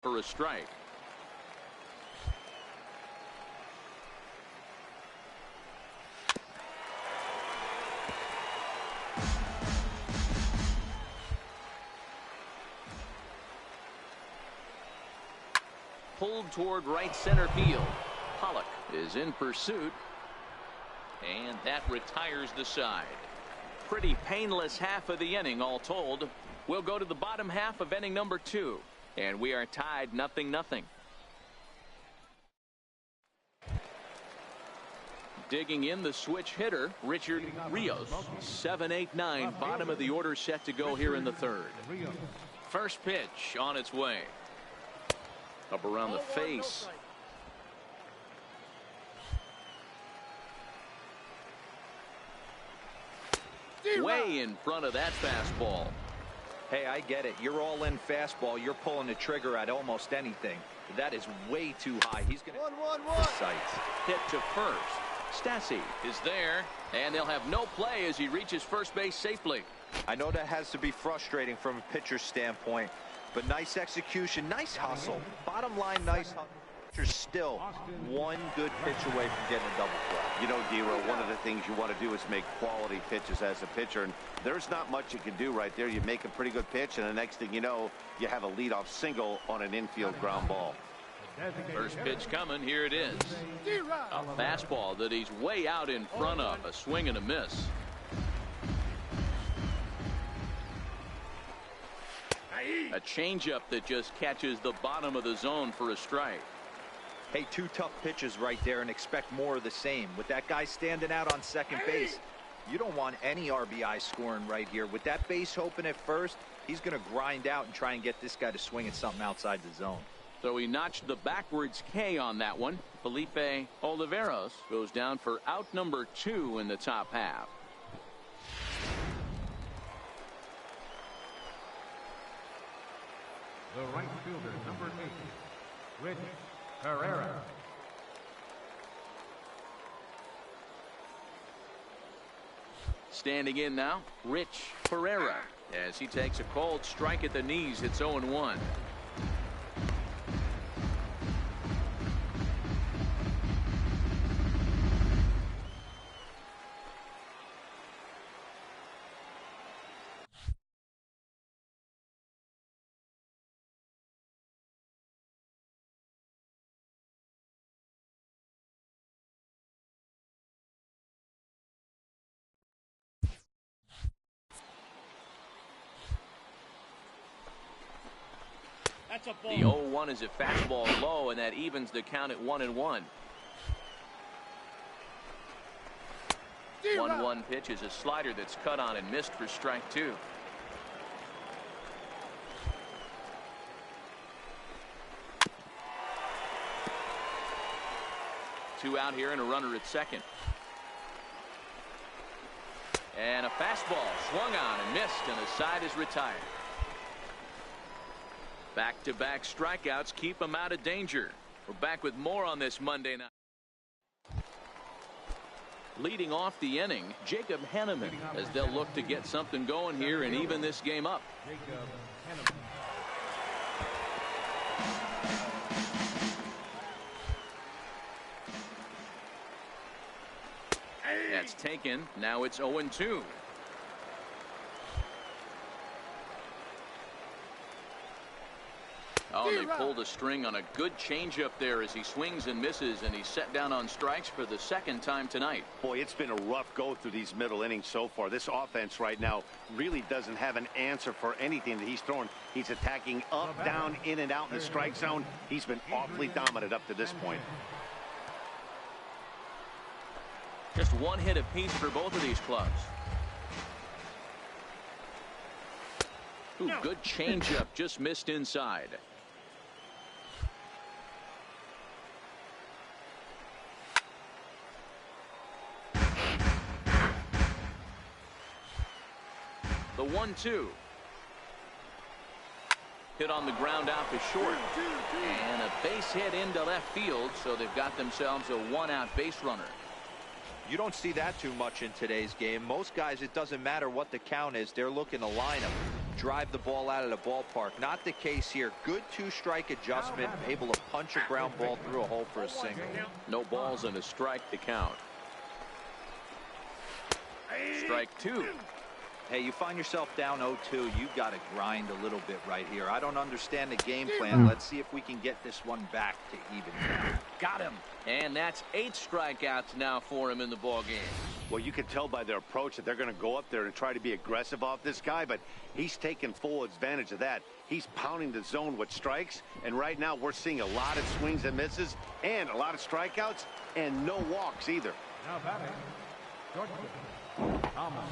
for a strike. Pulled toward right center field. Pollock is in pursuit, and that retires the side. Pretty painless half of the inning all told. We'll go to the bottom half of inning number 2, and we are tied 0-0. Digging in the switch hitter, Richard Rios. 7-8-9, bottom of the order set to go here in the third. First pitch on its way. Up around the face. Way in front of that fastball. Hey, I get it. You're all in fastball. You're pulling the trigger at almost anything. That is way too high. He's going to sights. Hit to first. Stassi is there, and they'll have no play as he reaches first base safely. I know that has to be frustrating from a pitcher's standpoint, but nice execution, nice hustle. Bottom line, nice hustle. Pitcher's still one good pitch away from getting a double play. You know, Dero, one of the things you want to do is make quality pitches as a pitcher, and there's not much you can do right there. You make a pretty good pitch, and the next thing you know, you have a leadoff single on an infield ground ball. First pitch coming. Here it is. A fastball that he's way out in front of. A swing and a miss. A changeup that just catches the bottom of the zone for a strike. Hey, 2 tough pitches right there, and expect more of the same. With that guy standing out on second base, you don't want any RBI scoring right here. With that base open at first, he's going to grind out and try and get this guy to swing at something outside the zone. So he notched the backwards K on that one. Felipe Oliveros goes down for out number 2 in the top half. The right fielder, number 8, Rich Herrera. Standing in now, Rich Herrera, as he takes a cold strike at the knees. It's 0-1. The 0-1 is a fastball low, and that evens the count at 1-1. 1-1 pitch is a slider that's cut on and missed for strike 2. Two out here and a runner at second. And a fastball swung on and missed, and the side is retired. Back-to-back strikeouts keep him out of danger. We're back with more on this Monday night. Leading off the inning, Jacob Hanneman, as they'll look to get something going here and even this game up. That's taken. Now it's 0-2. Oh, they pulled a string on a good changeup there as he swings and misses, and he's set down on strikes for the second time tonight. Boy, it's been a rough go through these middle innings so far. This offense right now really doesn't have an answer for anything that he's throwing. He's attacking up, down, in and out in the strike zone. He's been awfully dominant up to this point. Just one hit apiece for both of these clubs. Ooh, good changeup, just missed inside. The 1-2. Hit on the ground out to short. And a base hit into left field, so they've got themselves a one-out base runner. You don't see that too much in today's game. Most guys, it doesn't matter what the count is. They're looking to line them. drive the ball out of the ballpark. Not the case here. Good two-strike adjustment, able to punch a ground ball through a hole for a single. No balls and a strike to count. Strike two. Hey, you find yourself down 0-2. You've got to grind a little bit right here. I don't understand the game plan. Let's see if we can get this one back to even. Got him. And that's 8 strikeouts now for him in the ball game. Well, you can tell by their approach that they're going to go up there and try to be aggressive off this guy, but he's taking full advantage of that. He's pounding the zone with strikes, and right now we're seeing a lot of swings and misses and a lot of strikeouts and no walks either. Now batting, Jordan Thomas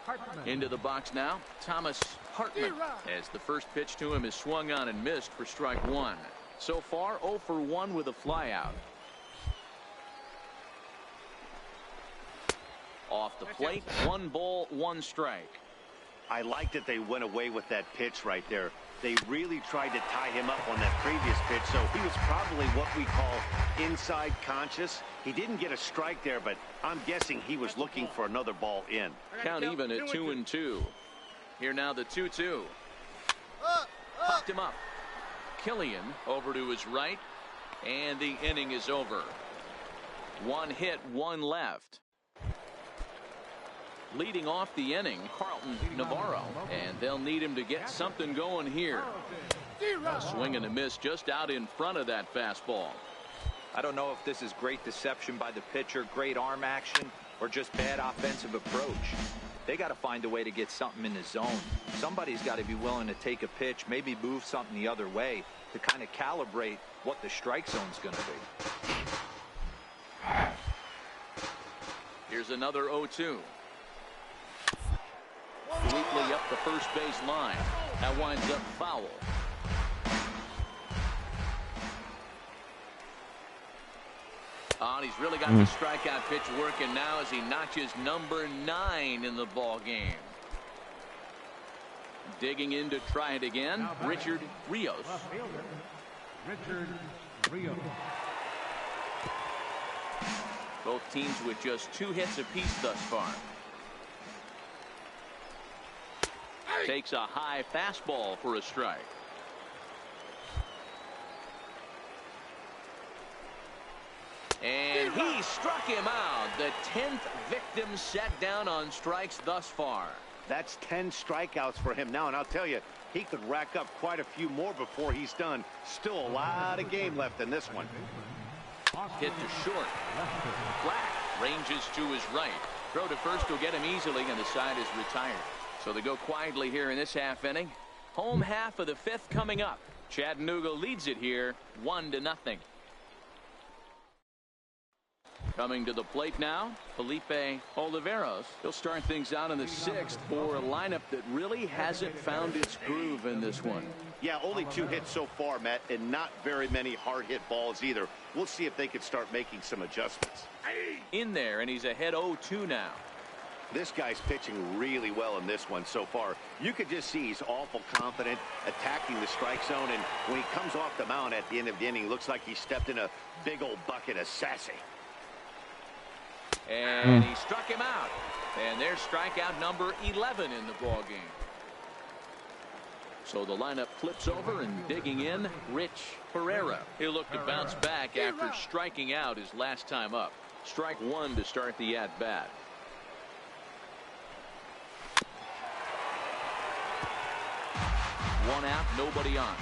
Hartman. Into the box now, Thomas Hartman, as the first pitch to him is swung on and missed for strike one. So far, 0 for 1 with a flyout. Off the plate, 1 ball, 1 strike. I like that they went away with that pitch right there. They really tried to tie him up on that previous pitch, so he was probably what we call inside conscious. He didn't get a strike there, but I'm guessing he was looking for another ball in. Count even at 2-2. Here now the 2-2. Popped him up. Killian over to his right, and the inning is over. 1 hit, 1 left. Leading off the inning, Carlton Navarro, and they'll need him to get something going here. A swing and a miss just out in front of that fastball. I don't know if this is great deception by the pitcher, great arm action, or just bad offensive approach. They got to find a way to get something in the zone. Somebody's got to be willing to take a pitch, maybe move something the other way to kind of calibrate what the strike zone's going to be. Here's another 0-2. Weekly up the first base line. That winds up foul. And he's really got the strikeout pitch working now as he notches number 9 in the ball game. Digging in to try it again, Richard Rios. Richard Rios. Both teams with just 2 hits apiece thus far. Takes a high fastball for a strike. And he struck him out. The 10th victim set down on strikes thus far. That's 10 strikeouts for him now, and I'll tell you, he could rack up quite a few more before he's done. Still a lot of game left in this one. Hit to short. Flat ranges to his right. Throw to first will get him easily, and the side is retired. So they go quietly here in this half inning. Home half of the 5th coming up. Chattanooga leads it here 1-0. Coming to the plate now, Felipe Oliveros. He'll start things out in the 6th for a lineup that really hasn't found its groove in this one. Yeah, only 2 hits so far, Matt, and not very many hard hit balls either. We'll see if they can start making some adjustments. In there, and he's ahead 0-2 now. This guy's pitching really well in this one so far. You could just see he's awful confident, attacking the strike zone, and when he comes off the mound at the end of the inning, looks like he stepped in a big old bucket of sassy. And he struck him out. And there's strikeout number 11 in the ball game. So the lineup flips over, and digging in, Rich Pereira. He'll look to bounce back after striking out his last time up. Strike 1 to start the at-bat. One out, nobody on.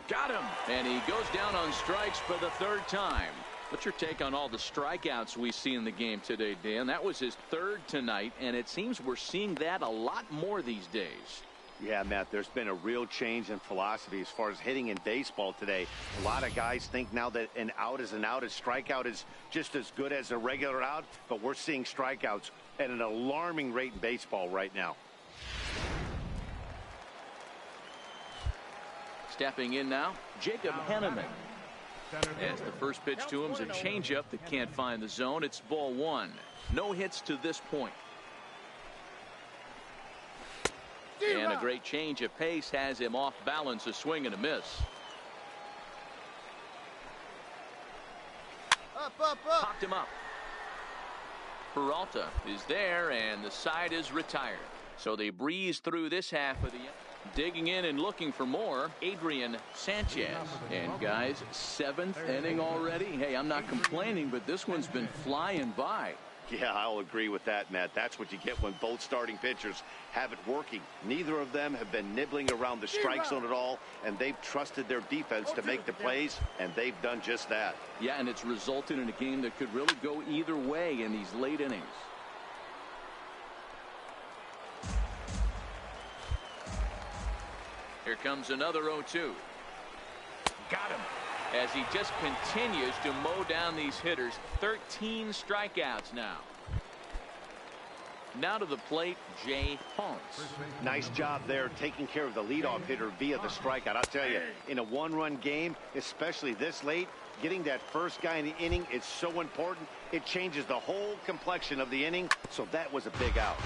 Got him. And he goes down on strikes for the 3rd time. What's your take on all the strikeouts we see in the game today, Dan? That was his 3rd tonight, and it seems we're seeing that a lot more these days. Yeah, Matt, there's been a real change in philosophy as far as hitting in baseball today. A lot of guys think now that an out is an out, a strikeout is just as good as a regular out, but we're seeing strikeouts at an alarming rate in baseball right now. Stepping in now, Jacob Henneman. As the first pitch to him is a changeup that can't find the zone. It's ball 1. No hits to this point. And a great change of pace has him off balance, a swing and a miss. Popped him up. Peralta is there, and the side is retired. So they breeze through this half of the inning. Digging in and looking for more, Adrian Sanchez. And guys, 7th inning already. Hey, I'm not complaining, but this one's been flying by. Yeah, I'll agree with that, Matt. That's what you get when both starting pitchers have it working. Neither of them have been nibbling around the strike zone at all, and they've trusted their defense to make the plays, and they've done just that. Yeah, and it's resulted in a game that could really go either way in these late innings. Here comes another 0-2. Got him. As he just continues to mow down these hitters. 13 strikeouts now. Now to the plate, Jay Ponce. Nice job there taking care of the leadoff hitter via the strikeout. I'll tell you, in a one-run game, especially this late, getting that first guy in the inning is so important. It changes the whole complexion of the inning, so that was a big out.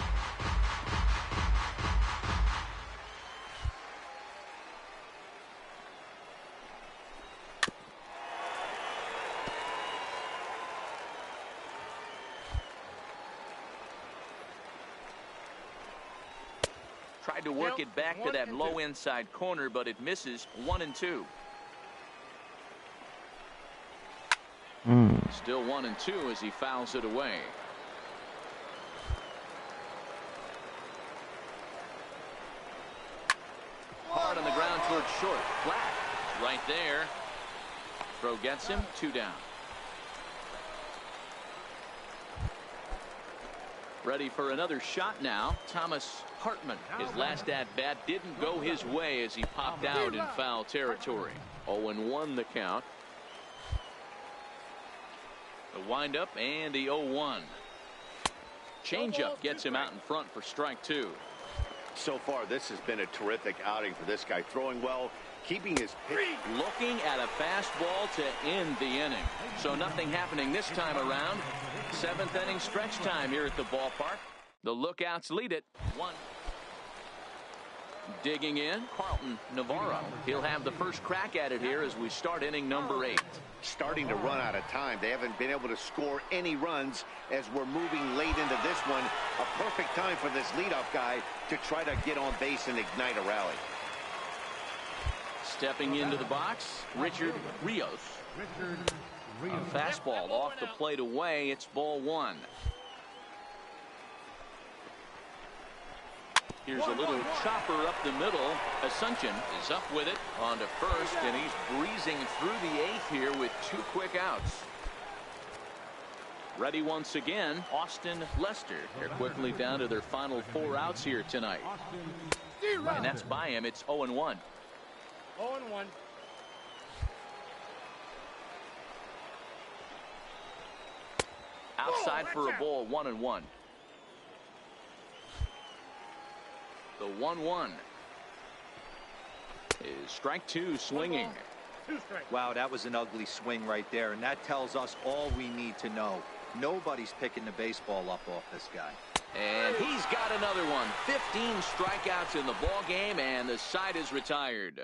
Tried to work it back to that low inside corner, but it misses. 1-2. Still 1-2 as he fouls it away. Hard on the ground towards short. Flat. Right there. Throw gets him. 2 down. Ready for another shot now. Thomas Hartman. His last at-bat didn't go his way as he popped out in foul territory. 0-1 the count. The windup and the 0-1. Changeup gets him out in front for strike 2. So far, this has been a terrific outing for this guy. Throwing well, keeping his pitch. Looking at a fastball to end the inning. So nothing happening this time around. 7th inning stretch time here at the ballpark. The Lookouts lead it. 1. Digging in, Carlton Navarro. He'll have the first crack at it here as we start inning number 8. Starting to run out of time. They haven't been able to score any runs as we're moving late into this one. A perfect time for this leadoff guy to try to get on base and ignite a rally. Stepping into the box, Richard Rios. A fastball off the plate away. It's ball 1. Here's a little chopper up the middle. Asuncion is up with it on to first, and he's breezing through the 8th here with 2 quick outs. Ready once again, Austin Lester. They're quickly down to their final 4 outs here tonight. And that's by him. It's 0-1. 0-1. Outside for a ball, 1-1. The 1-1 is strike 2 swinging. Wow, that was an ugly swing right there, and that tells us all we need to know. Nobody's picking the baseball up off this guy. And he's got another one. 15 strikeouts in the ball game, and the side is retired.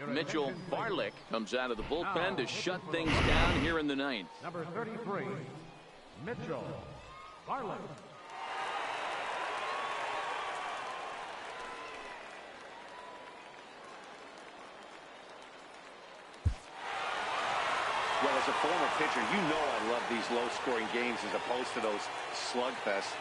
Mitchell Barlick comes out of the bullpen to shut things down here in the 9th. Number 33, Mitchell Barlick. Well, as a former pitcher, you know I love these low-scoring games as opposed to those slugfests.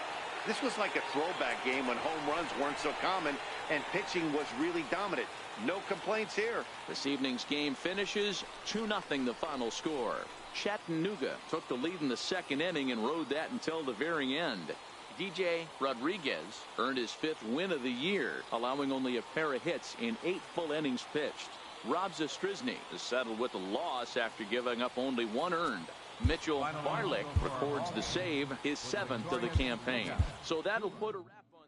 This was like a throwback game when home runs weren't so common and pitching was really dominant. No complaints here. This evening's game finishes 2-0 the final score. Chattanooga took the lead in the 2nd inning and rode that until the very end. DJ Rodriguez earned his 5th win of the year, allowing only a pair of hits in 8 full innings pitched. Rob Zastryzny is settled with a loss after giving up only 1 earned. Mitchell Barlick records the save, his 7th of the campaign. So that'll put a wrap on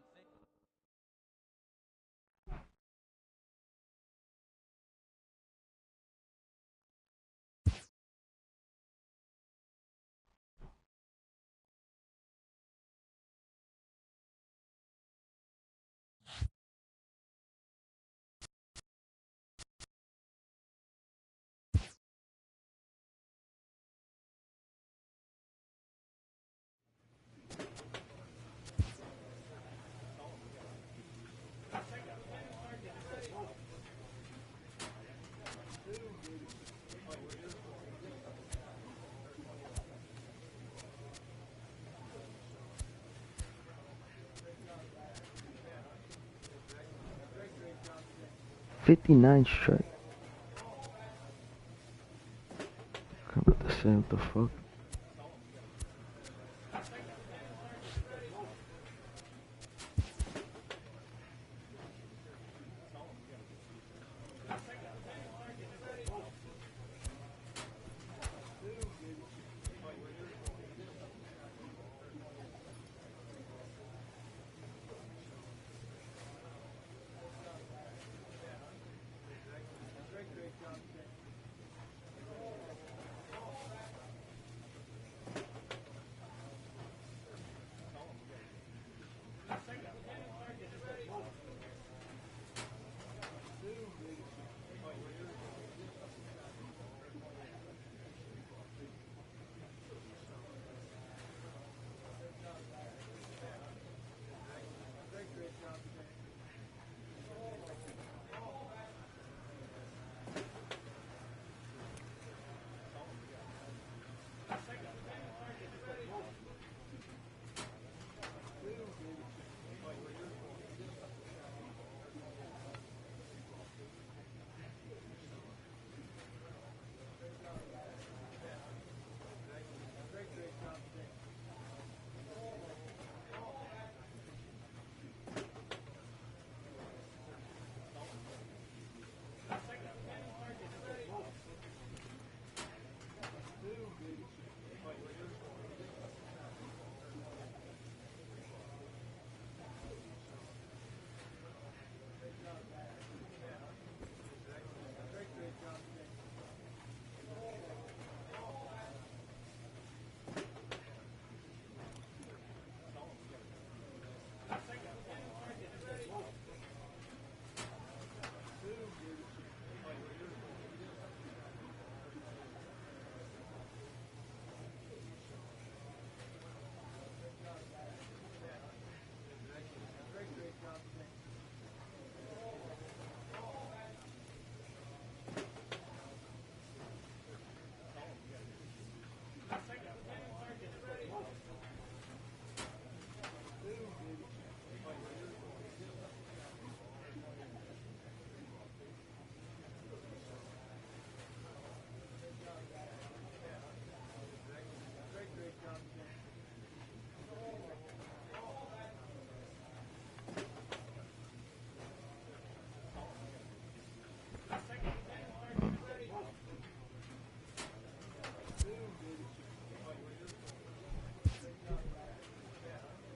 59 strike. I'm about to say what the fuck.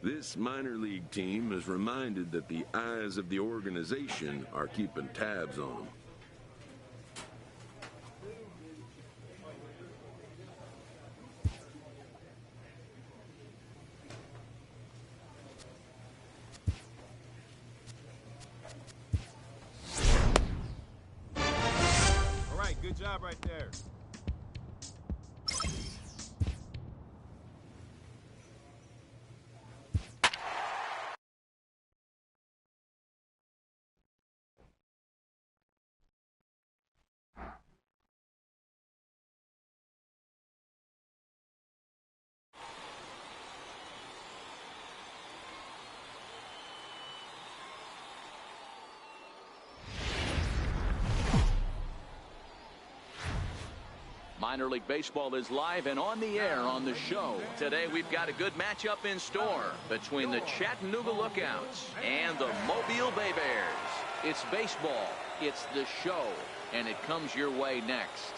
This minor league team is reminded that the eyes of the organization are keeping tabs on them. All right, good job right there. Minor League Baseball is live and on the air on the show. Today we've got a good matchup in store between the Chattanooga Lookouts and the Mobile Bay Bears. It's baseball, it's the show, and it comes your way next.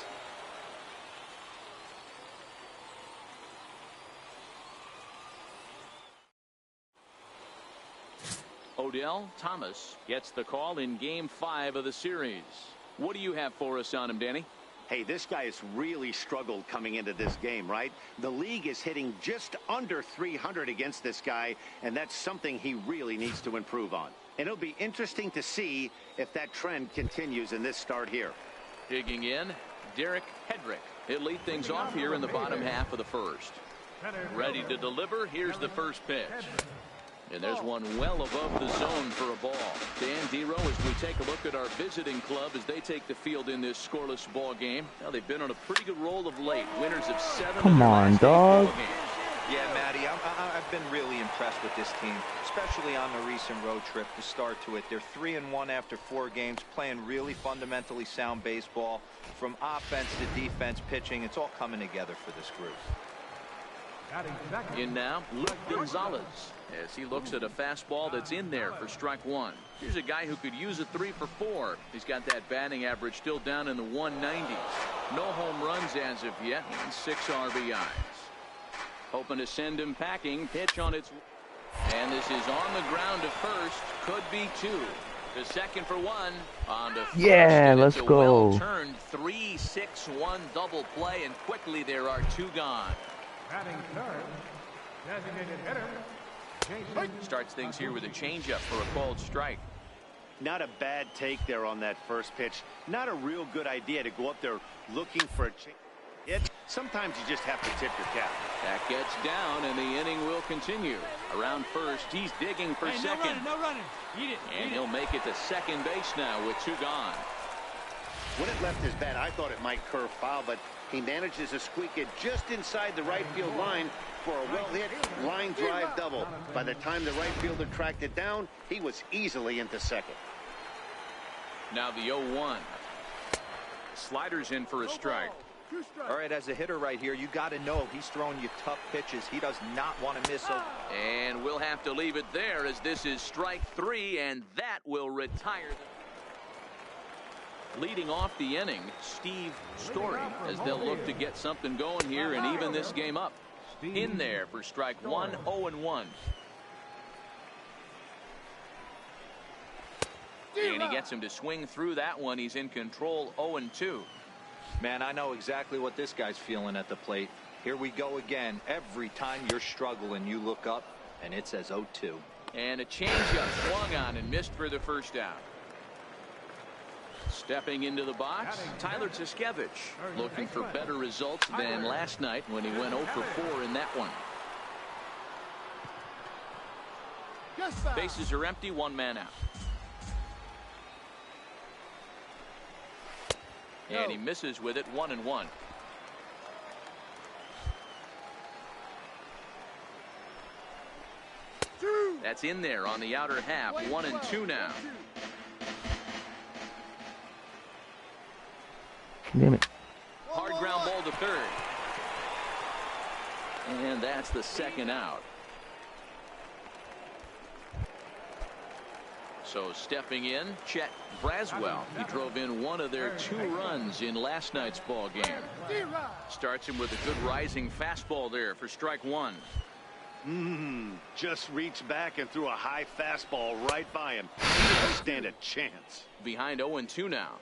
Odell Thomas gets the call in Game 5 of the series. What do you have for us on him, Danny? Hey, this guy has really struggled coming into this game, right? The league is hitting just under 300 against this guy, and that's something he really needs to improve on. And it'll be interesting to see if that trend continues in this start here. Digging in, Derek Hedrick. He'll lead things off here in the bottom half of the first. Ready to deliver. Here's the first pitch. And there's one well above the zone for a ball. Dan Dero, as we take a look at our visiting club as they take the field in this scoreless ball game. Now they've been on a pretty good roll of late. Winners of 7. Come on, dog. Yeah, Matty, I've been really impressed with this team, especially on the recent road trip to start to it. They're 3-1 after 4 games, playing really fundamentally sound baseball. From offense to defense, pitching, it's all coming together for this group. In now, Luke Gonzalez, as he looks at a fastball that's in there for strike 1. Here's a guy who could use a 3 for 4. He's got that batting average still down in the 190s. No home runs as of yet, and 6 RBIs. Hoping to send him packing. Pitch on its. And this is on the ground to first. Could be 2. To second for 1. On to first. Yeah, let's go. Well-turned 3-6-1 double play, and quickly there are 2 gone. Batting third, designated hitter, Jason. Starts things here with a changeup for a called strike. Not a bad take there on that first pitch. Not a real good idea to go up there looking for a change. Sometimes you just have to tip your cap. That gets down, and the inning will continue. Around first, he's digging for second. No running. Eat it. And he'll make it to second base now with 2 gone. When it left his bat, I thought it might curve foul, but he manages to squeak it just inside the right field line for a well-hit line drive double. By the time the right fielder tracked it down, he was easily into second. Now the 0-1. Sliders in for a strike. All right, as a hitter right here, you got to know he's throwing you tough pitches. He does not want to miss a. And we'll have to leave it there, as this is strike 3, and that will retire. Leading off the inning, Steve Story, as they'll look to get something going here and even this game up. In there for strike 1, 0-1. And he gets him to swing through that one. He's in control, 0-2. Man, I know exactly what this guy's feeling at the plate. Here we go again. Every time you're struggling, you look up, and it says 0-2. And a changeup swung on and missed for the first out. Stepping into the box, Tyler Tuskevich, looking for better results than last night when he went 0 for 4 in that one. Bases are empty, 1 man out. And he misses with it, 1-1. That's in there on the outer half, 1-2 now. Damn it. Hard ground ball to third. And that's the second out. So stepping in, Chet Braswell. He drove in one of their 2 runs in last night's ball game. Starts him with a good rising fastball there for strike 1. Just reached back and threw a high fastball right by him. He doesn't stand a chance. Behind 0-2 now.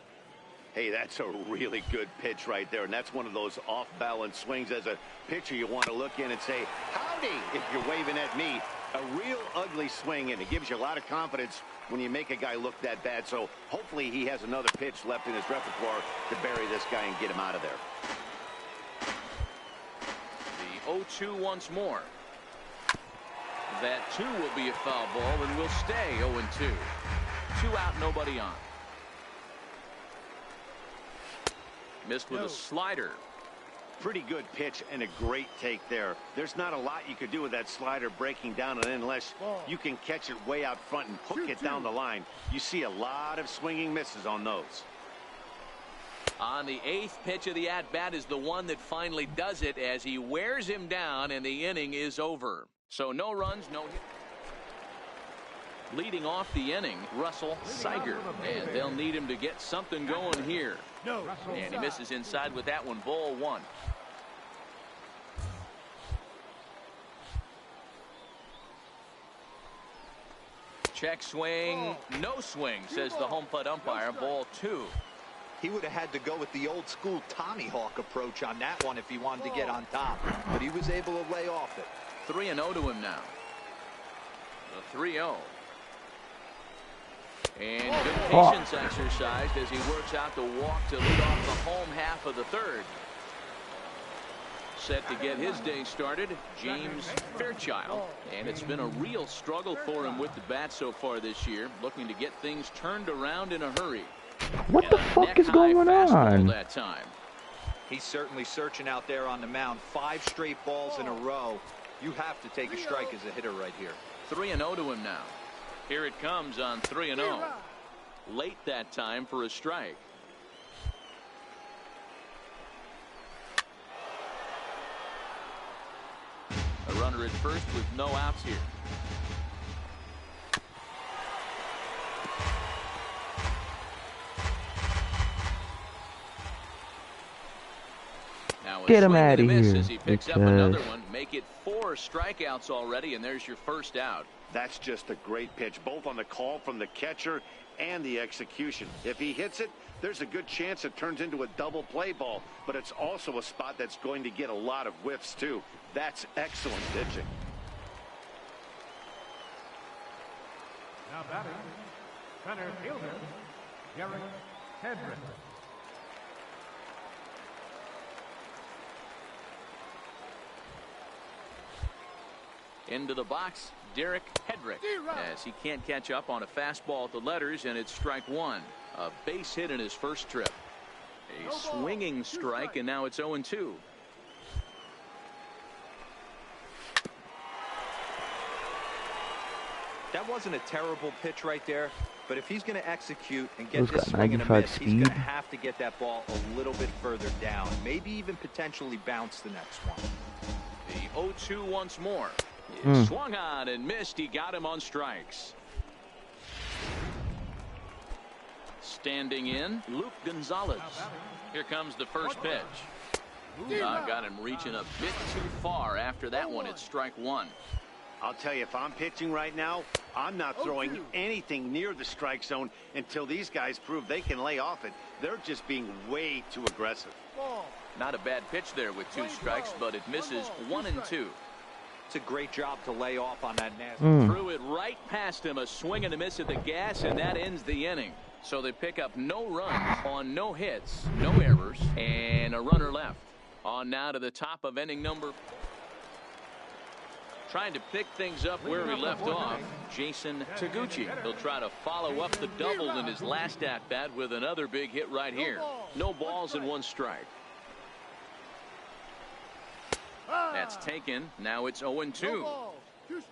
Hey, that's a really good pitch right there, and that's one of those off-balance swings. As a pitcher, you want to look in and say, howdy, if you're waving at me. A real ugly swing, and it gives you a lot of confidence when you make a guy look that bad. So hopefully he has another pitch left in his repertoire to bury this guy and get him out of there. The 0-2 once more. That 2 will be a foul ball and will stay 0-2. 2 out, nobody on. Missed with a slider. Pretty good pitch and a great take there. There's not a lot you could do with that slider breaking down, and unless you can catch it way out front and hook it down the line, you see a lot of swinging misses on those. On the 8th pitch of the at-bat is the one that finally does it, as he wears him down and the inning is over. So no runs, no hit. Leading off the inning, Russell Siger, and they'll need him to get something going here. And he misses inside with that one, ball 1. Check swing, no swing, says the home plate umpire, ball 2. He would have had to go with the old school Tommy Hawk approach on that one if he wanted to get on top, but he was able to lay off it. 3-0 to him now. The 3-0. And good patience exercised as he works out the walk to lead off the home half of the 3rd. Set to get his day started, James Fairchild. And it's been a real struggle for him with the bat so far this year, looking to get things turned around in a hurry. What the fuck is going on? That time. He's certainly searching out there on the mound. 5 straight balls in a row. You have to take a strike as a hitter right here. 3-0 to him now. Here it comes on 3-0. Late that time for a strike. A runner at first with no outs here. Now Get him swing and out a of miss here, as he picks up because another one. Make it 4 strikeouts already, and there's your first out. That's just a great pitch, both on the call from the catcher and the execution. If he hits it, there's a good chance it turns into a double play ball, but it's also a spot that's going to get a lot of whiffs too. That's excellent pitching. Now batting, center fielder, Derek Hedrick. Into the box, Derek Hedrick, as he can't catch up on a fastball at the letters, and it's strike 1. A base hit in his first trip. A swinging strike, and now it's 0-2. That wasn't a terrible pitch right there, but if he's going to execute and get Who's this got swing and a 95 miss, he's going to speed? have to get that ball a little bit further down, maybe even potentially bounce the next one. The 0-2 once more. Swung on and missed. He got him on strikes. Standing in, Luke Gonzalez. Here comes the first pitch. Got him reaching a bit too far after that one. It's strike 1. I'll tell you, if I'm pitching right now, I'm not throwing anything near the strike zone until these guys prove they can lay off it. They're just being way too aggressive. Not a bad pitch there with 2 strikes, but it misses 1-2. It's a great job to lay off on that nasty. Threw it right past him. A swing and a miss at the gas, and that ends the inning. So they pick up no runs on no hits, no errors, and a runner left. On now to the top of inning number. Trying to pick things up where we left off, Jason Taguchi. He'll try to follow up the double in his last at-bat with another big hit right here. No balls and 1 strike. That's taken. Now it's 0-2.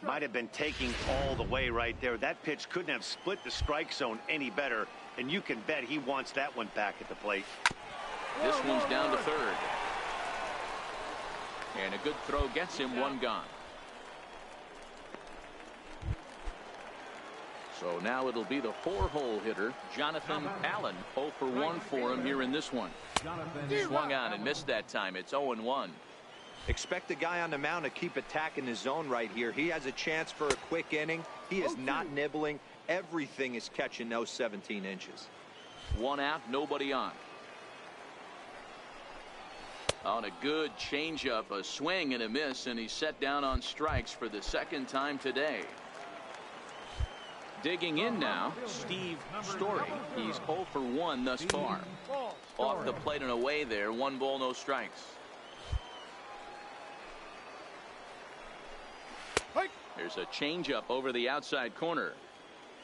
Might have been taking all the way right there. That pitch couldn't have split the strike zone any better, and you can bet he wants that one back at the plate. This one's down to third. And a good throw gets him 1 gone. So now it'll be the 4-hole hitter, Jonathan Allen. 0 for 1 for him here in this one. Swung on and missed that time. It's 0-1. Expect the guy on the mound to keep attacking his zone right here. He has a chance for a quick inning. He is not nibbling. Everything is catching those 17 inches. 1 out, nobody on. On a good changeup, a swing and a miss, and he's set down on strikes for the 2nd time today. Digging in now, Steve Story. He's 0 for 1 thus far. Off the plate and away there. 1 ball, no strikes. There's a changeup over the outside corner.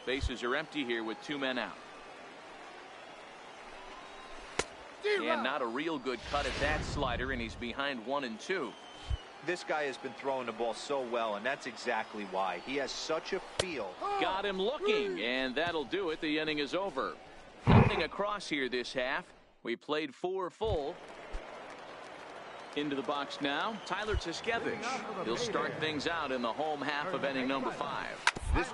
Bases are empty here with 2 men out. And not a real good cut at that slider, and he's behind 1-2. This guy has been throwing the ball so well, and that's exactly why. He has such a feel. Got him looking, and that'll do it. The inning is over. Nothing across here this half. We played 4 full. Into the box now, Tyler Tuskevich. He'll start things out in the home half of inning number 5. This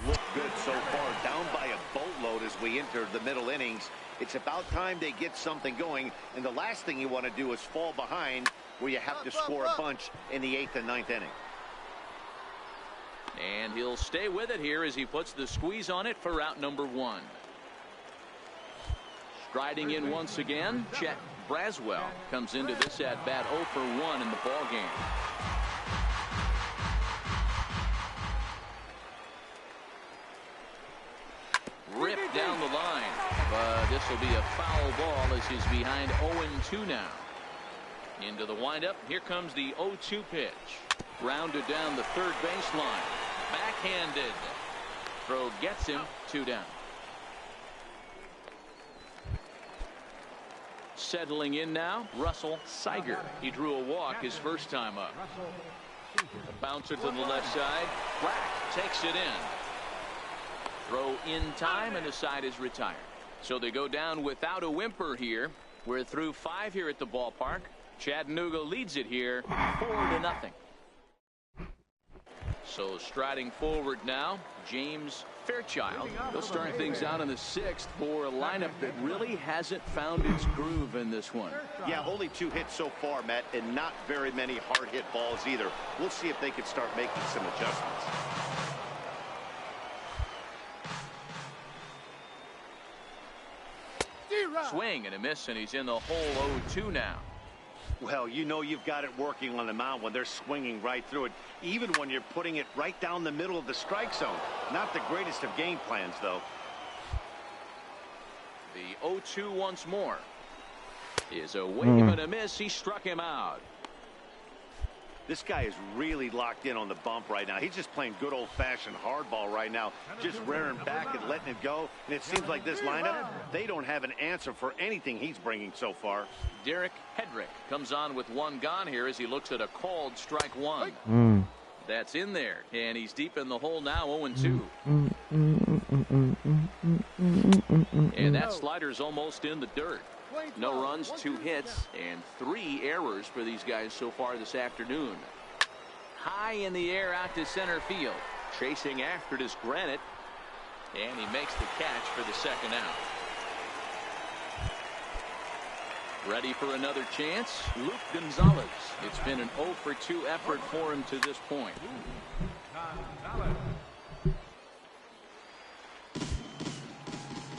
looked good so far, down by a boatload as we enter the middle innings. It's about time they get something going, and the last thing you want to do is fall behind where you have to score a bunch in the 8th and 9th inning. And he'll stay with it here as he puts the squeeze on it for out number 1. Striding in once again, Chet Braswell comes into this at bat 0 for 1 in the ball game. Ripped down the line, but this will be a foul ball as he's behind 0-2 now. Into the windup, here comes the 0-2 pitch. Rounded down the third baseline. Backhanded. Throw gets him, 2 down. Settling in now, Russell Siger. He drew a walk his first time up. A bouncer to the left side. Black takes it in. Throw in time, and the side is retired. So they go down without a whimper here. We're through 5 here at the ballpark. Chattanooga leads it here 4-0. So striding forward now, James Fairchild. They'll start things out in the 6th for a lineup that really hasn't found its groove in this one. Yeah, only 2 hits so far, Matt, and not very many hard hit balls either. We'll see if they can start making some adjustments. Swing and a miss, and he's in the hole 0-2 now. Well, you know you've got it working on the mound when they're swinging right through it, even when you're putting it right down the middle of the strike zone. Not the greatest of game plans, though. The 0-2 once more. Is a wave and a miss. He struck him out. This guy is really locked in on the bump right now. He's just playing good old-fashioned hardball right now, just rearing back and letting it go. And it seems like this lineup, they don't have an answer for anything he's bringing so far. Derek Hedrick comes on with 1 gone here as he looks at a called strike 1. That's in there, and he's deep in the hole now, 0-2. And that slider's almost in the dirt. No runs, 2 hits, and 3 errors for these guys so far this afternoon. High in the air out to center field. Chasing after it is Granite, and he makes the catch for the 2nd out. Ready for another chance, Luke Gonzalez. It's been an 0-for-2 effort for him to this point.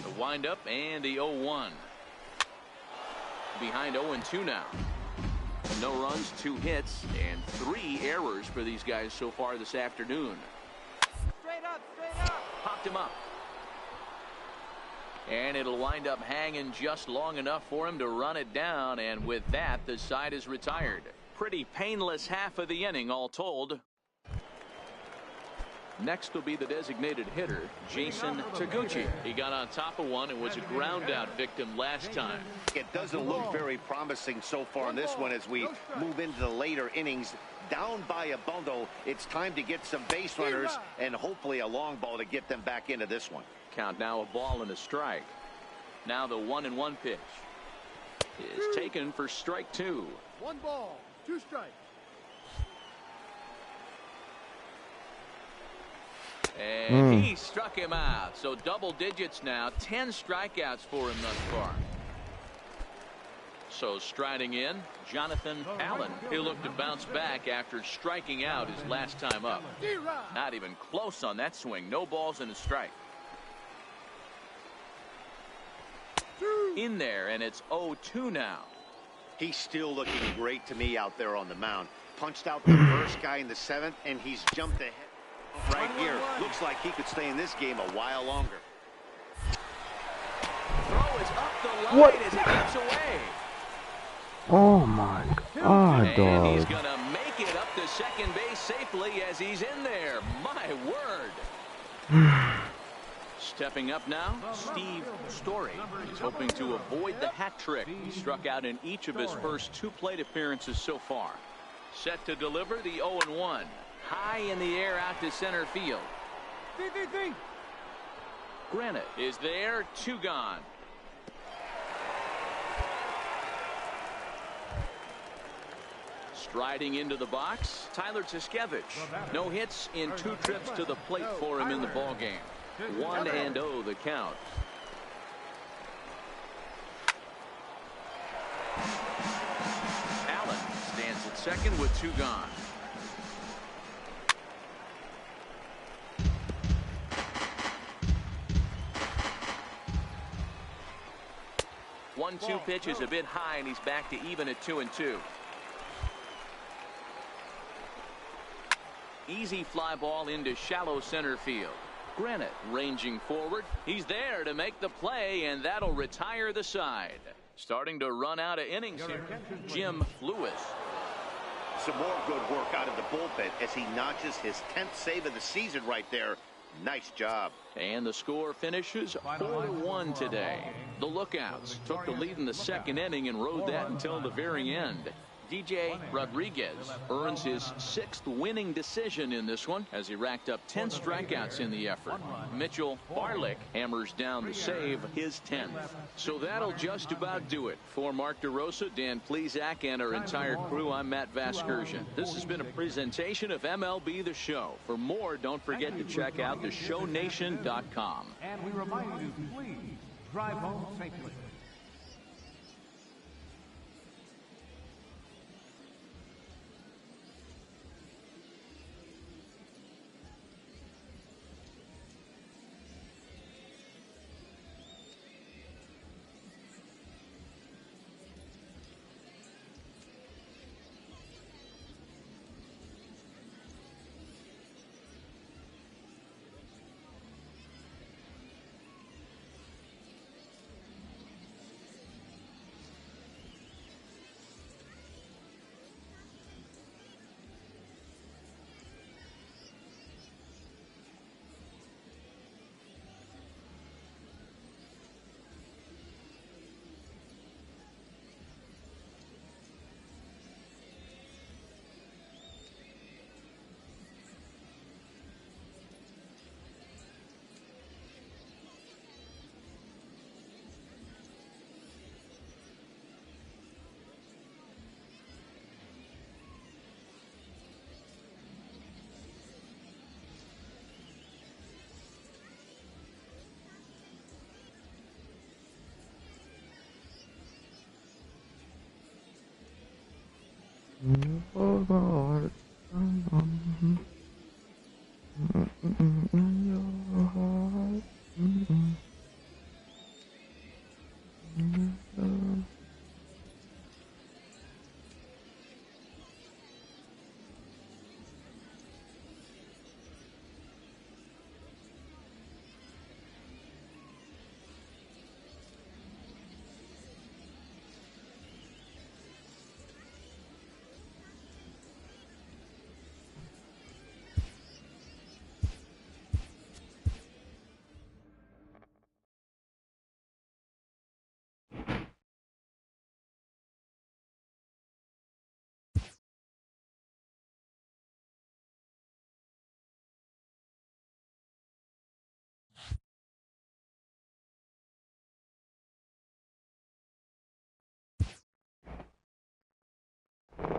The windup and the 0-1. Behind 0-2 now. No runs, 2 hits, and 3 errors for these guys so far this afternoon. Straight up. Popped him up. And it'll wind up hanging just long enough for him to run it down, and with that, the side is retired. Pretty painless half of the inning, all told. Next will be the designated hitter, Jason Taguchi. He got on top of one and was a ground out victim last time. It doesn't look very promising so far in this one as we move into the later innings. Down by a bundle, it's time to get some base runners and hopefully a long ball to get them back into this one. Count now, a ball and a strike. Now the 1-1 pitch is taken for strike 2. 1 ball, 2 strikes. And he struck him out. So double digits now. 10 strikeouts for him thus far. So striding in, Jonathan Allen. He'll look to bounce back after striking out his last time up. Not even close on that swing. No balls and a strike. In there, and it's 0-2 now. He's still looking great to me out there on the mound. Punched out the first guy in the 7th, and he's jumped ahead. Right here, looks like he could stay in this game a while longer. Throw is up the line as it gets away. Oh my God, and dog. He's gonna make it up to second base safely as he's in there. My word. Stepping up now, Steve Story. He's hoping to avoid the hat trick. He struck out in each of his first 2 plate appearances so far. Set to deliver the 0-1. High in the air out to center field. Granite is there, 2 gone. Striding into the box, Tyler Tuskevich. No hits in 2 trips to the plate for him in the ballgame. 1-0 the count. Allen stands at second with 2 gone. One-two pitch is a bit high, and he's back to even at 2-2. Easy fly ball into shallow center field. Granite ranging forward. He's there to make the play, and that'll retire the side. Starting to run out of innings here, Jim Lewis. Some more good work out of the bullpen as he notches his 10th save of the season right there. Nice job. And the score finishes 4-1 today. The Lookouts took the lead in the 2nd inning and rode that until the very end. DJ Rodriguez earns his 6th winning decision in this one as he racked up 10 strikeouts in the effort. Mitchell Barlick hammers down the save, his 10th. So that'll just about do it. For Mark DeRosa, Dan Plesac, and our entire crew, I'm Matt Vasgersian. This has been a presentation of MLB The Show. For more, don't forget to check out theshownation.com. And we remind you, please drive home safely.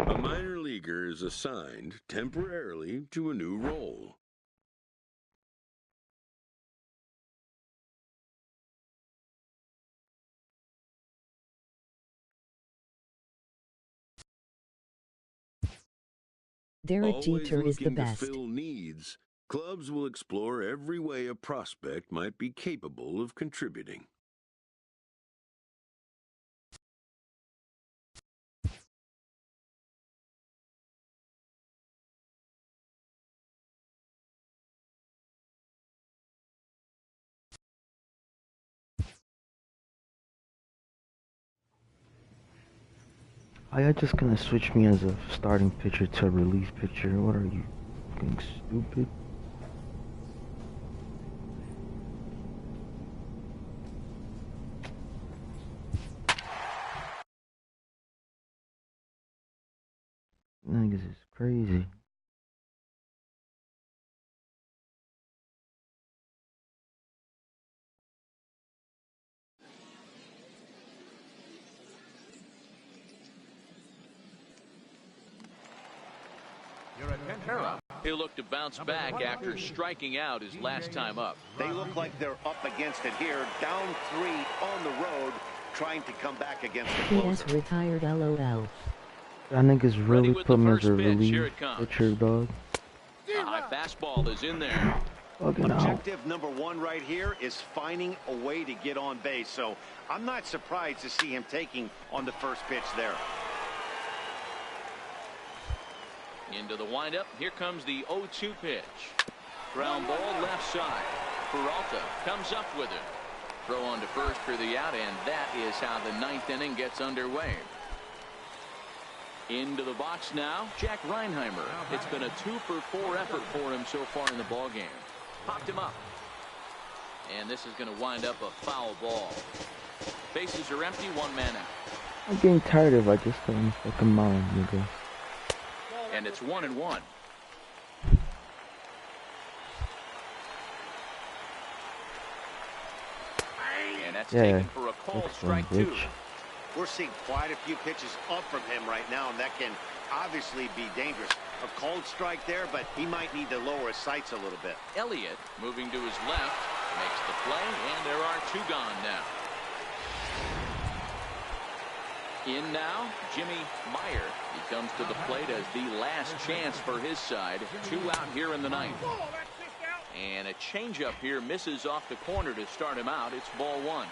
A minor leaguer is assigned temporarily to a new role. Derek Always Jeter is the looking to best. fill needs, clubs will explore every way a prospect might be capable of contributing. Are you just gonna switch me as a starting pitcher to a relief pitcher? What are you, fucking stupid? Niggas is crazy. He'll look to bounce back after striking out his last time up. They look like they're up against it here, down 3 on the road, trying to come back against the He closer. has retired, LOL. That niggas really with put the me as first a pitch. relief Here it comes. pitcher, dog. A high fastball is in there. Fucking out. Objective number 1 right here is finding a way to get on base. So I'm not surprised to see him taking on the first pitch there. Into the windup. Here comes the 0-2 pitch. Ground ball left side. Peralta comes up with it. Throw on to first for the out, and that is how the 9th inning gets underway. Into the box now, Jack Reinheimer. It's been a 2-for-4 effort for him so far in the ball game. Popped him up. And this is going to wind up a foul ball. Bases are empty, 1 man out. I'm getting tired of it. I just don't fucking mind, nigga. And it's 1-1. And that's taken for a called strike 2. We're seeing quite a few pitches up from him right now, and that can obviously be dangerous. A cold strike there, but he might need to lower his sights a little bit. Elliott moving to his left makes the play, and there are 2 gone now. In now, Jimmy Meyer. He comes to the plate as the last chance for his side. 2 out here in the ninth. And a changeup here misses off the corner to start him out. It's ball 1.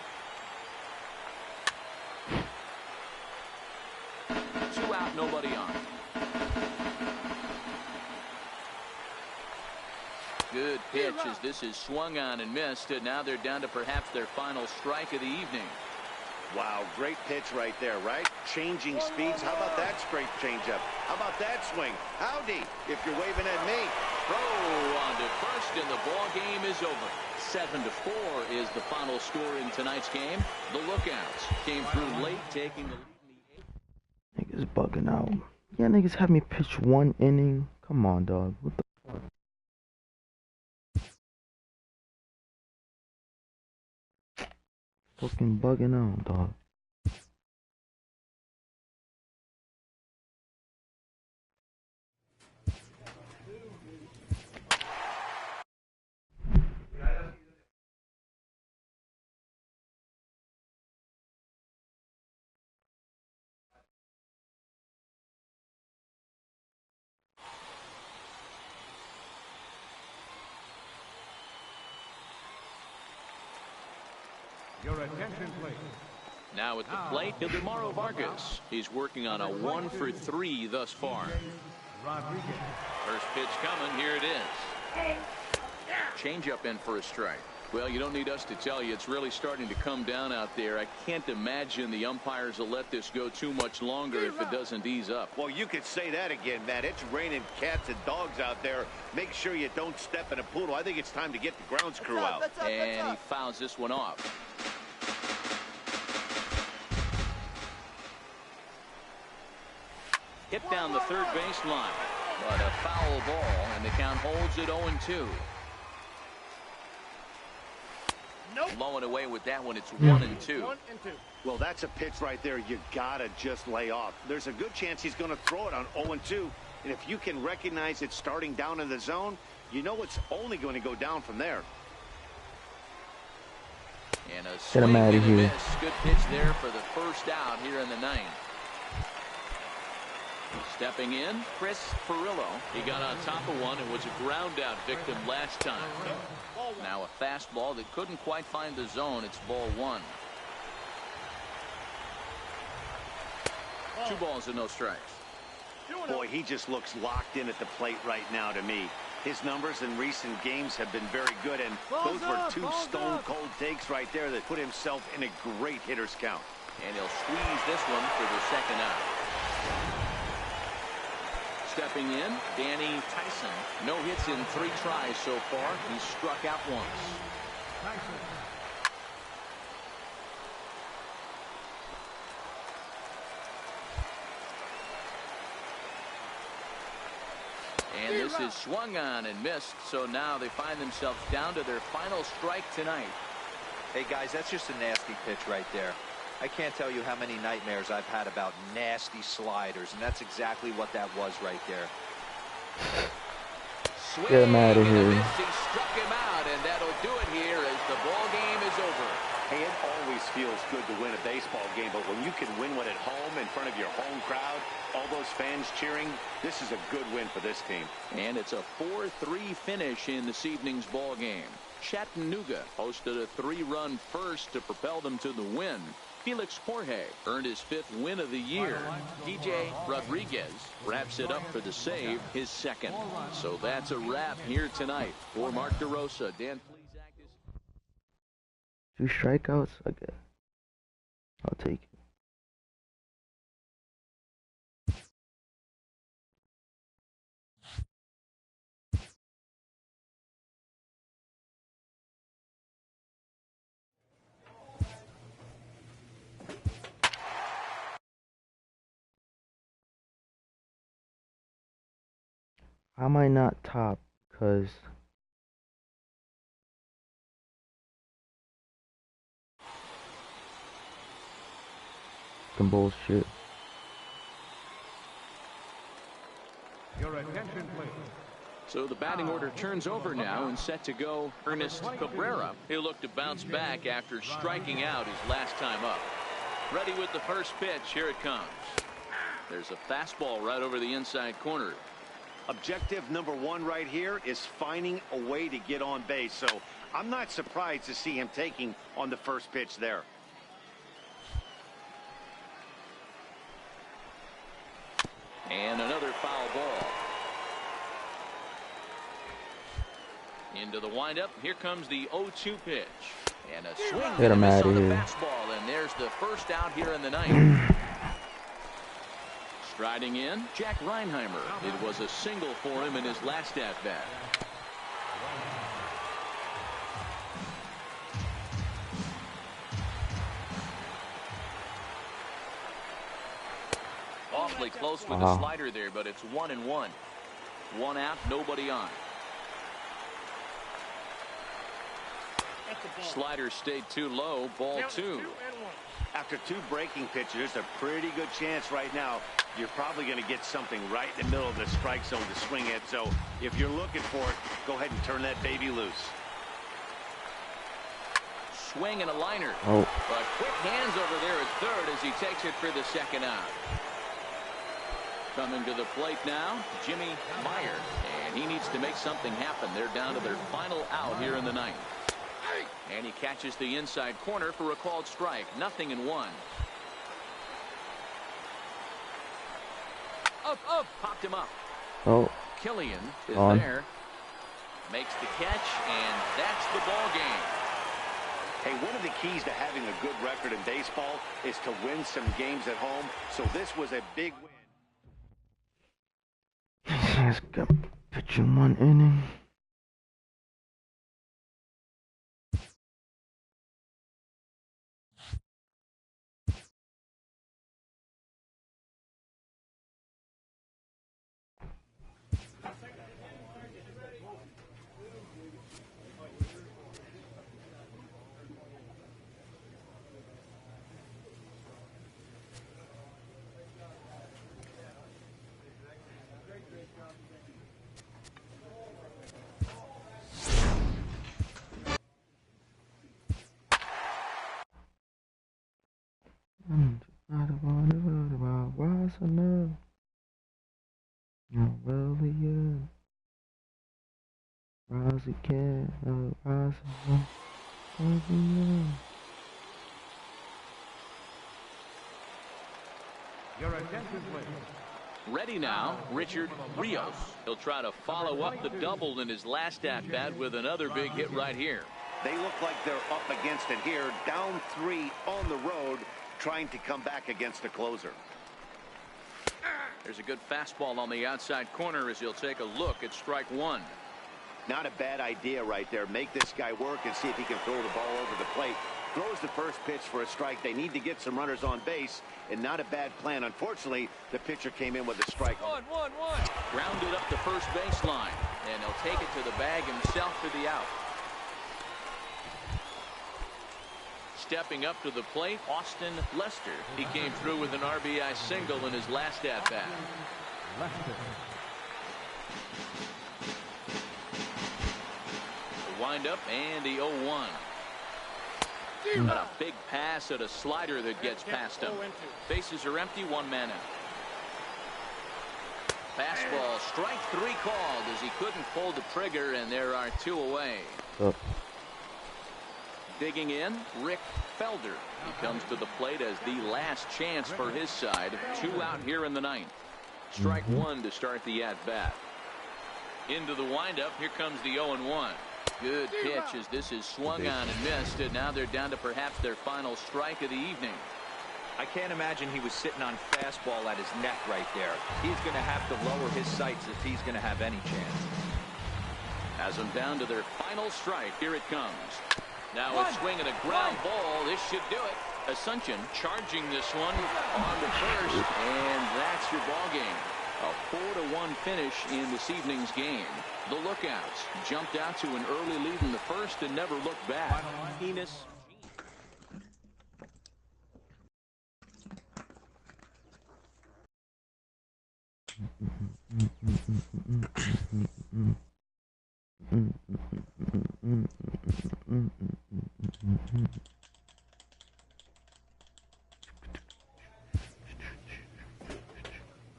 2 out, nobody on. Good pitch as this is swung on and missed. And now they're down to perhaps their final strike of the evening. Wow, great pitch right there, right? Changing speeds. How about that straight changeup? How about that swing? Howdy, if you're waving at me. Throw on to first, and the ball game is over. 7-4 is the final score in tonight's game. The Lookouts came through late, taking the lead. Niggas bugging out. Yeah, niggas have me pitch 1 inning. Come on, dog. What the fuck? Fucking bugging out, dog. Your attention, please. Now at the plate, Ildemaro Vargas. He's working on a 1-for-3 thus far. Rodriguez. First pitch coming. Here it is. Changeup in for a strike. Well, you don't need us to tell you it's really starting to come down out there. I can't imagine the umpires will let this go too much longer if it doesn't ease up. Well, you could say that again, Matt. It's raining cats and dogs out there. Make sure you don't step in a poodle. I think it's time to get the grounds crew out. And he fouls this one off. Hit down the third baseline, but a foul ball, and the count holds it 0-2. Blowing away with that one. It's 1-2. Well, that's a pitch right there you gotta just lay off. There's a good chance he's going to throw it on 0-2, and if you can recognize it starting down in the zone, you know it's only going to go down from there. And a swing and a miss. Good pitch there for the first out here in the ninth. Stepping in, Chris Perillo. He got on top of one and was a ground out victim last time. Now a fastball that couldn't quite find the zone. It's ball 1. 2 balls and no strikes. Boy, he just looks locked in at the plate right now to me. His numbers in recent games have been very good, and those were 2 stone-cold takes right there that put himself in a great hitter's count. And he'll squeeze this one for the second out. Stepping in, Danny Tyson. No hits in 3 tries so far. He struck out once. And this is swung on and missed, so now they find themselves down to their final strike tonight. Hey, guys, that's just a nasty pitch right there. I can't tell you how many nightmares I've had about nasty sliders, and that's exactly what that was right there. Get him out of here. He struck him out, and that'll do it here as the ball game is over. Hey, it always feels good to win a baseball game, but when you can win one at home in front of your home crowd, all those fans cheering, this is a good win for this team. And it's a 4-3 finish in this evening's ball game. Chattanooga posted a 3-run first to propel them to the win. Felix Jorge earned his 5th win of the year. DJ Rodriguez wraps it up for the save, his 2nd. So that's a wrap here tonight. For Mark DeRosa, Dan Plesac. 2 strikeouts? Okay. I'll take it. How am I not top? Because some bullshit. Your attention, please. So the batting order turns over now and set to go Ernest Cabrera. He'll look to bounce back after striking out his last time up. Ready with the first pitch. Here it comes. There's a fastball right over the inside corner. Objective number one right here is finding a way to get on base. So I'm not surprised to see him taking on the first pitch there. And another foul ball. Into the windup. Here comes the 0-2 pitch. And a swing Get him out on of the here. fastball. And there's the first out here in the ninth. Striding in, Jack Reinheimer. It was a single for him in his last at-bat. Awfully close with the slider there, but it's 1-1. One out, nobody on. Slider stayed too low, ball 2. After 2 breaking pitches, there's a pretty good chance right now you're probably going to get something right in the middle of the strike zone to swing at. So if you're looking for it, go ahead and turn that baby loose. Swing and a liner. Oh. But quick hands over there at third as he takes it for the second out. Coming to the plate now, Jimmy Meyer. And he needs to make something happen. They're down to their final out here in the ninth. And he catches the inside corner for a called strike. 0-1. Up. Popped him up. Oh. Killian is On. there. Makes the catch, and that's the ball game. Hey, one of the keys to having a good record in baseball is to win some games at home. So this was a big win. These guys got pitching 1 inning. Your attention, please. Ready now, Richard Rios. He'll try to follow up the double in his last at-bat with another big hit right here. They look like they're up against it here. Down 3 on the road, trying to come back against a closer. There's a good fastball on the outside corner as he'll take a look at strike 1. Not a bad idea right there. Make this guy work and see if he can throw the ball over the plate. Throws the first pitch for a strike. They need to get some runners on base, and not a bad plan. Unfortunately, the pitcher came in with a strike. Grounded up the first baseline, and he'll take it to the bag himself for the out. Stepping up to the plate, Austin Lester. He came through with an RBI single in his last at-bat. The windup and the 0-1. And a big pass at a slider that gets past him. Bases are empty, 1 man out. Fastball, strike 3 called as he couldn't pull the trigger, and there are 2 away. Digging in, Rick Felder. He comes to the plate as the last chance for his side. 2 out here in the ninth. Strike 1 to start the at-bat. Into the windup, here comes the 0-1. Good pitch as this is swung on and missed, and now they're down to perhaps their final strike of the evening. I can't imagine he was sitting on fastball at his neck right there. He's going to have to lower his sights if he's going to have any chance. Has them down to their final strike. Here it comes. Now a swing and a ground ball. This should do it. Asuncion charging this one on to first, and that's your ball game. A 4-1 finish in this evening's game. The Lookouts jumped out to an early lead in the first and never looked back. Enos.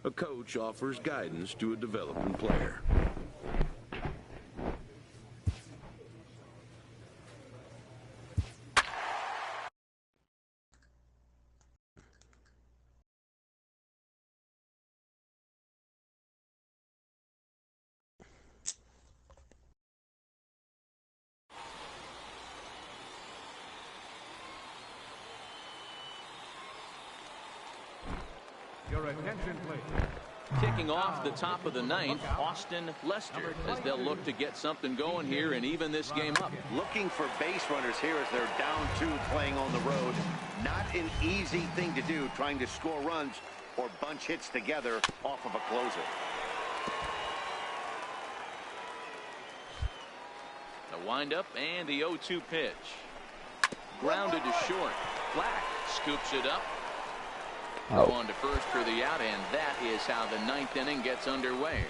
A coach offers guidance to a developing player. Your attention, please. Kicking off the top of the ninth, Austin Lester, as they'll look to get something going here and even this game up. Looking for base runners here as they're down 2 playing on the road. Not an easy thing to do, trying to score runs or bunch hits together off of a closer. The windup and the 0-2 pitch. Grounded to short. Black scoops it up. Go on to first for the out, and that is how the ninth inning gets underway.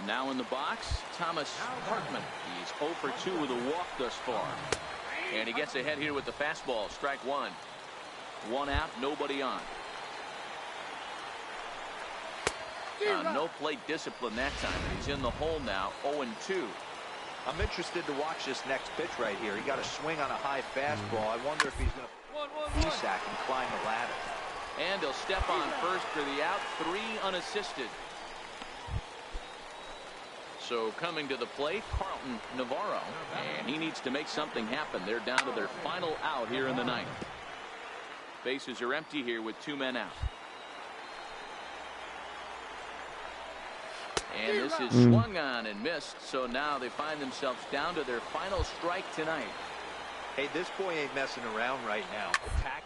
Now in the box, Thomas Hartman. He's 0 for 2 with a walk thus far. And he gets ahead here with the fastball. Strike one. 1 out, nobody on. No plate discipline that time. He's in the hole now, 0-2. I'm interested to watch this next pitch right here. He got a swing on a high fastball. I wonder if he's going to sack and climb the ladder. And he'll step on first for the out. 3 unassisted. So coming to the plate, Carlton Navarro, and he needs to make something happen. They're down to their final out here in the ninth. Bases are empty here with 2 men out. And this is swung on and missed, so now they find themselves down to their final strike tonight. Hey, this boy ain't messing around right now. Attack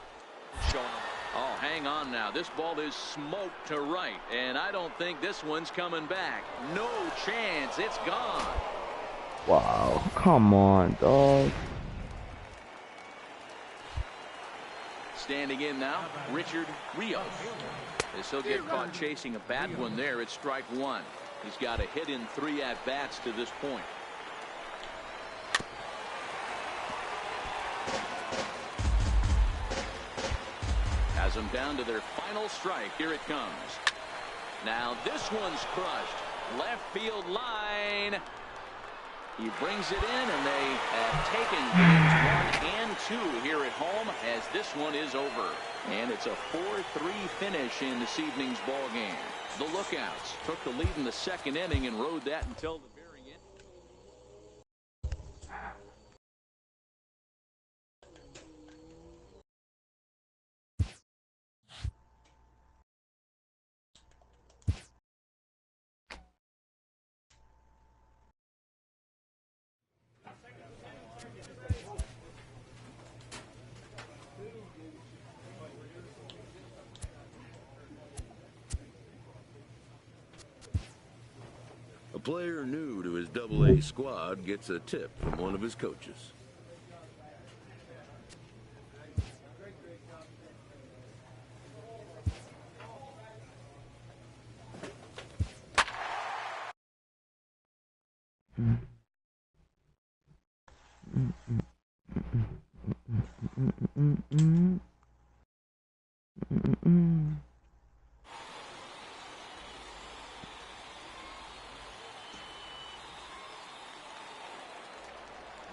showing him. Oh, hang on now. This ball is smoked to right, and I don't think this one's coming back. No chance. It's gone. Wow, come on, dog. Standing in now, Richard Rios. As he'll get caught chasing a bad one there, it's strike one. He's got a hit in 3 at-bats to this point. Has them down to their final strike. Here it comes. Now this one's crushed. Left field line. He brings it in, and they have taken games 1 and 2 here at home as this one is over. And it's a 4-3 finish in this evening's ball game. The Lookouts took the lead in the second inning and rode that until the very end. A player new to his Double-A squad gets a tip from one of his coaches.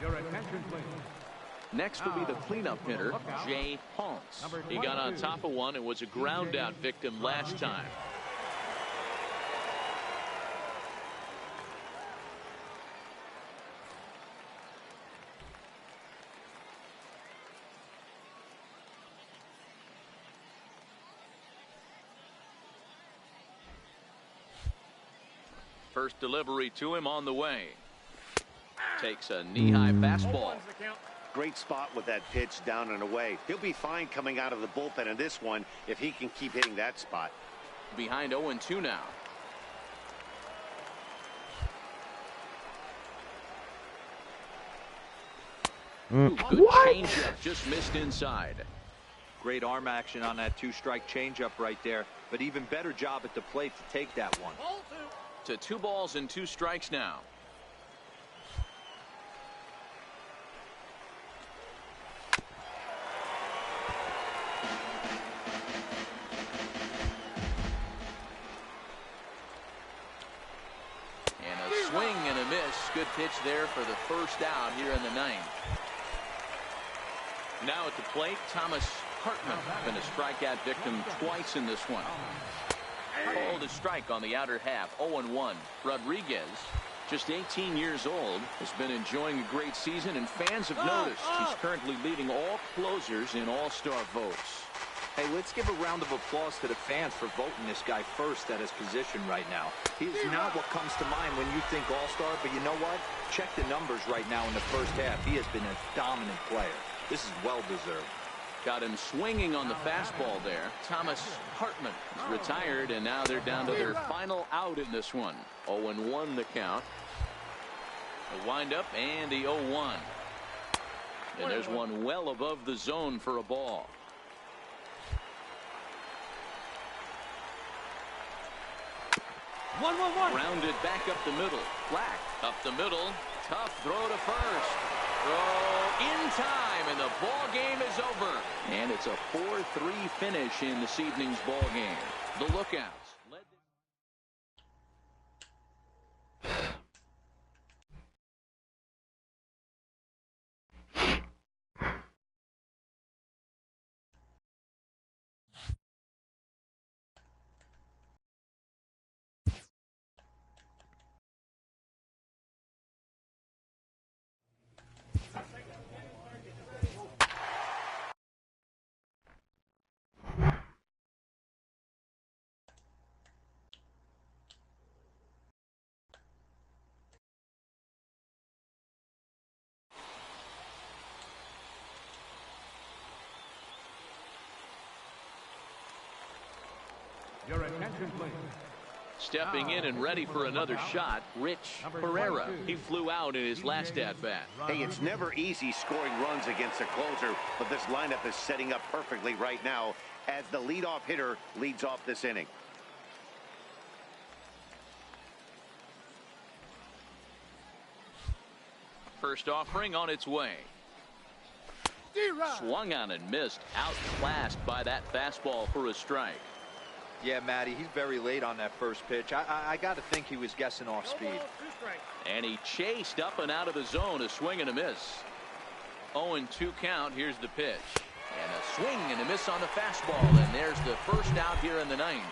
Your attention, please. Next will be the cleanup hitter, Jay Haunts. He got on top of one and was a ground out victim last time. First delivery to him on the way. Takes a knee-high fastball. Great spot with that pitch down and away. He'll be fine coming out of the bullpen in this one if he can keep hitting that spot. behind 0-2 now. Ooh, good changeup, just missed inside. Great arm action on that two-strike changeup right there, but even better job at the plate to take that one. To 2 balls and 2 strikes now. And a swing and a miss. Good pitch there for the first out here in the 9th. Now at the plate, Thomas Hartman, been a strikeout victim twice in this one. Called a strike on the outer half, 0-1. Rodriguez, just 18 years old, has been enjoying a great season, and fans have noticed he's currently leading all closers in all-star votes. Hey, let's give a round of applause to the fans for voting this guy first at his position right now. He is not what comes to mind when you think all-star, but you know what? Check the numbers right now in the first half. He has been a dominant player. This is well-deserved. Got him swinging on the fastball there. Thomas Hartman is retired, and now they're down to their final out in this one. 0-1 the count. The windup and the 0-1. And there's one well above the zone for a ball. Rounded back up the middle. Flack up the middle. Tough throw to first. Throw in time, and the ball game is over. And it's a 4-3 finish in this evening's ball game. The Lookouts led. Your attention, please. Stepping in and ready for another shot, Rich Pereira. He flew out in his last at-bat. Hey, it's never easy scoring runs against a closer, but this lineup is setting up perfectly right now as the leadoff hitter leads off this inning. First offering on its way. Swung on and missed. Outclassed by that fastball for a strike. Yeah, Matty, he's very late on that first pitch. I got to think he was guessing off speed. And he chased up and out of the zone. A swing and a miss. 0-2 count. Here's the pitch. And a swing and a miss on the fastball. And there's the first out here in the 9th.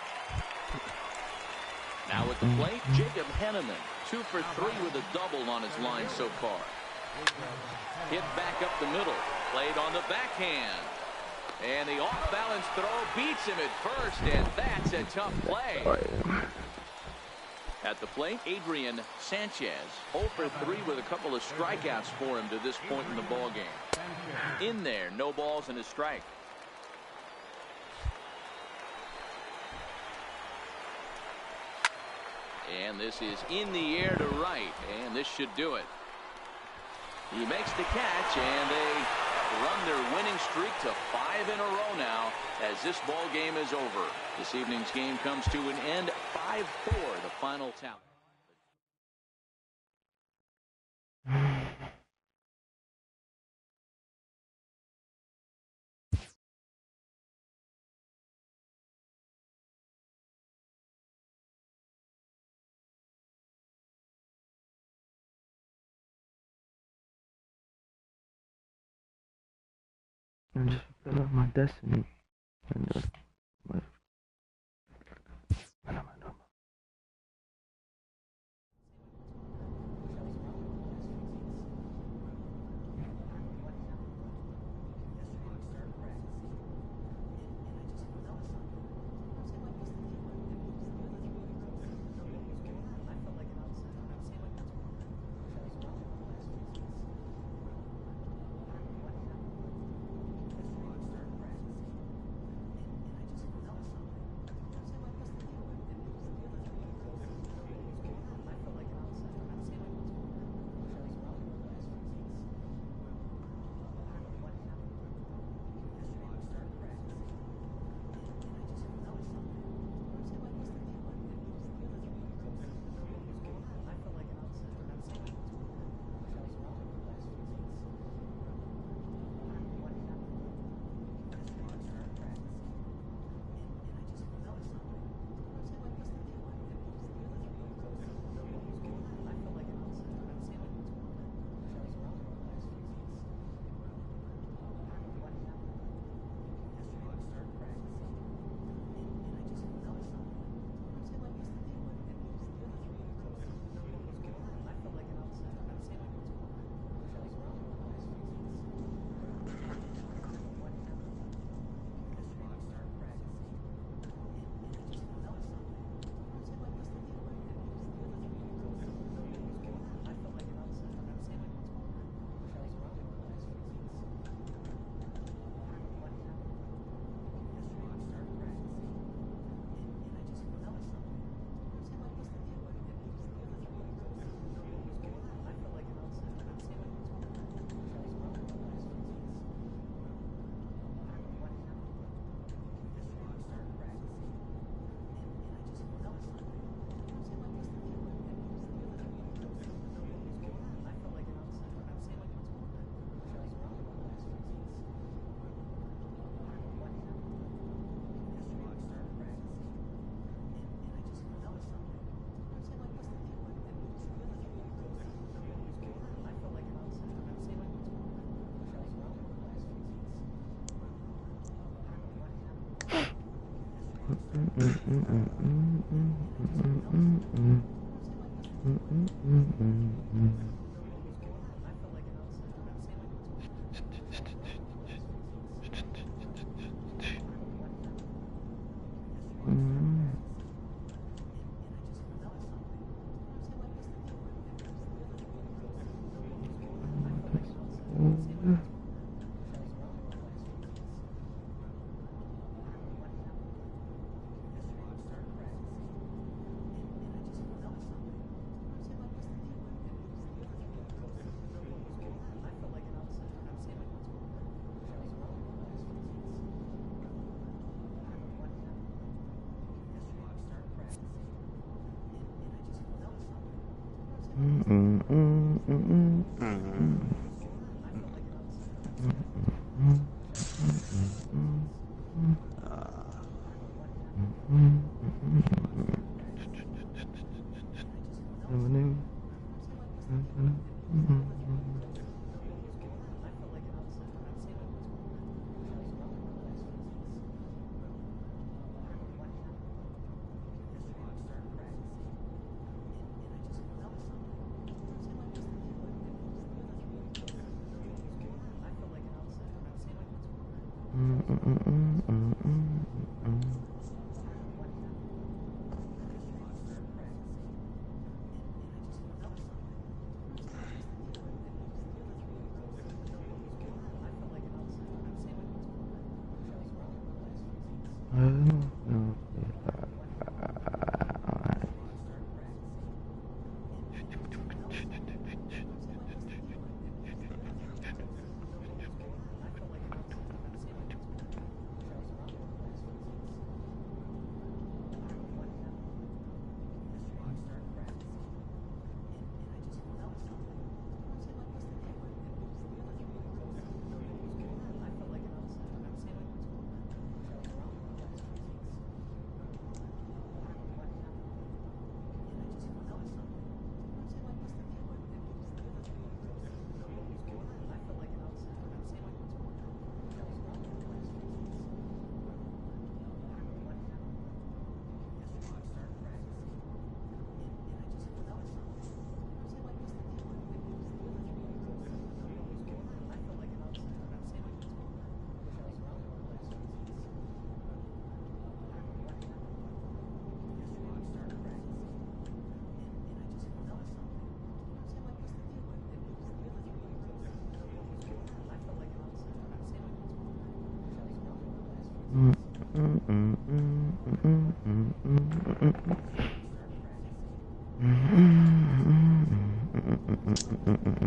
Now at the plate, Jacob Henneman. 2 for 3 with a double on his line so far. Hit back up the middle. Played on the backhand. And the off-balance throw beats him at first, and that's a tough play. At the plate, Adrian Sanchez, 0 for 3 with a couple of strikeouts for him to this point in the ballgame. In there, no balls and a strike. And this is in the air to right, and this should do it. He makes the catch, and they run their winning streak to 5 in a row now as this ball game is over. This evening's game comes to an end, 5-4, the final tally. And just fulfill out my destiny. And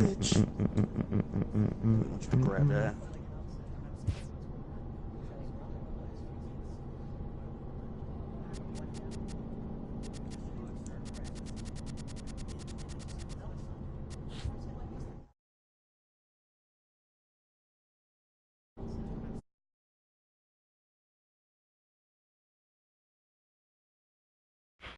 Bitch. I want you to grab that.